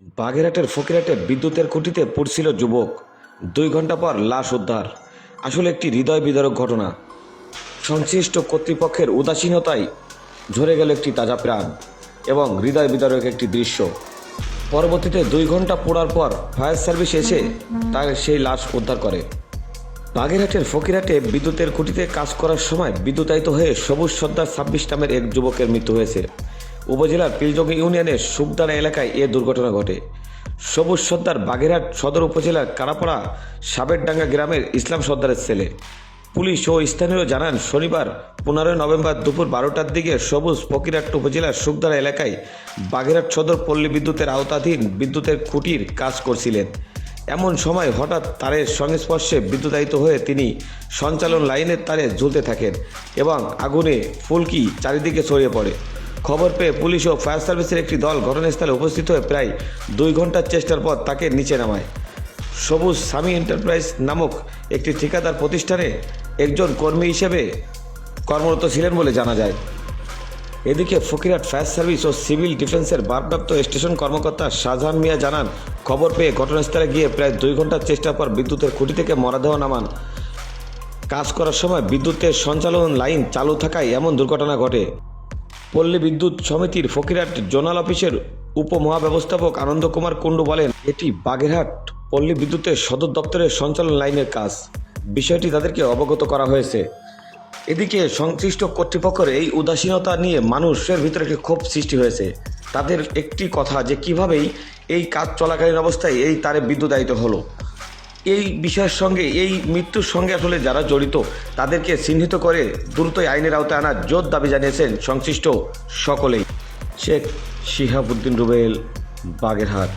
বাগেরহাটের ফকিরহাটে বিদ্যুতের খুঁটিতে পড়ছিল যুবক। 2 ঘন্টা পর লাশ উদ্ধার। আসলে একটি হৃদয় বিদারক ঘটনা। সংশ্লিষ্ট কর্তৃপক্ষের উদাসীনতায় ঝরে গেল একটি তাজা প্রাণ এবং হৃদয় বিদারক একটি দৃশ্য। পরবর্তীতে 2 ঘন্টা পোড়ার পর ফায়ার সার্ভিস এসে তার সেই লাশ উদ্ধার করে। বাগেরহাটের ফকিরহাটে বিদ্যুতের খুঁটিতে কাজ করার সময় বিদ্যুতায়িত হয়ে সবুজ সর্দার 26 নামের এক যুবকের মৃত্যু হয়েছে। উপজেলার পিলজঙ্গি ইউনিয়নের সুখদানা এলাকায় এ দুর্ঘটনা ঘটে। সবুজ সর্দার বাগেরহাট সদর উপজেলার কারাপাড়া সাবেরডাঙ্গা গ্রামের ইসলাম সর্দারের ছেলে। পুলিশ ও স্থানীয়রা জানান, শনিবার 15 নভেম্বর দুপুর 12টার দিকে সবুজ ফকিরহাট উপজেলার সুখদানা এলাকায় বাগেরহাট সদর পল্লী বিদ্যুতের আওতাধীন বিদ্যুতের খুঁটির কাজ করছিলেন। এমন সময় হঠাৎ তারের সংস্পর্শে বিদ্যুতায়িত হয়ে তিনি সঞ্চালন লাইনের তারে ঝুলতে থাকেন এবং আগুনে ফুলকি চারিদিকে ছড়িয়ে পড়ে। খবর পেয়ে পুলিশ ও ফায়ার সার্ভিসের একটি দল ঘটনাস্থলে উপস্থিত হয়ে প্রায় 2 ঘন্টার চেষ্টার পর তাকে নিচে নামায়। সবুজ স্বামী এন্টারপ্রাইজ নামক একটি ঠিকাদার প্রতিষ্ঠানে একজন কর্মী হিসেবে কর্মরত ছিলেন বলে জানা যায়। এদিকে ফকিরহাট ফায়ার সার্ভিস ও সিভিল ডিফেন্সের ভারপ্রাপ্ত স্টেশন কর্মকর্তা শাহজাহান মিয়া জানান, খবর পেয়ে ঘটনাস্থলে গিয়ে প্রায় 2 ঘন্টার চেষ্টার পর বিদ্যুতের খুঁটি থেকে মরদেহ নামান। কাজ করার সময় বিদ্যুতের সঞ্চালন লাইন চালু থাকায় এমন দুর্ঘটনা ঘটে। পল্লী বিদ্যুৎ সমিতির ফকিরহাট জোনাল অফিসের উপমহাব্যবস্থাপক আনন্দ কুমার কুণ্ডু বলেন, এটি বাগেরহাট পল্লী বিদ্যুতের সদর দপ্তরের সঞ্চালন লাইনের কাজ। বিষয়টি তাদেরকে অবগত করা হয়েছে। এদিকে সংশ্লিষ্ট কর্তৃপক্ষের এই উদাসীনতা নিয়ে মানুষের ভিতরে একটি ক্ষোভ সৃষ্টি হয়েছে। তাদের একটি কথা যে কিভাবেই এই কাজ চলাকালীন অবস্থায় এই তারে বিদ্যুতায়িত হলো। এই বিষয়ের সঙ্গে এই মৃত্যুর সঙ্গে আসলে যারা জড়িত তাদেরকে চিহ্নিত করে দ্রুতই আইনের আওতায় আনার জোর দাবি জানিয়েছেন সংশ্লিষ্ট সকলেই। শেখ শিহাবুদ্দিন রুবেল, বাগেরহাট।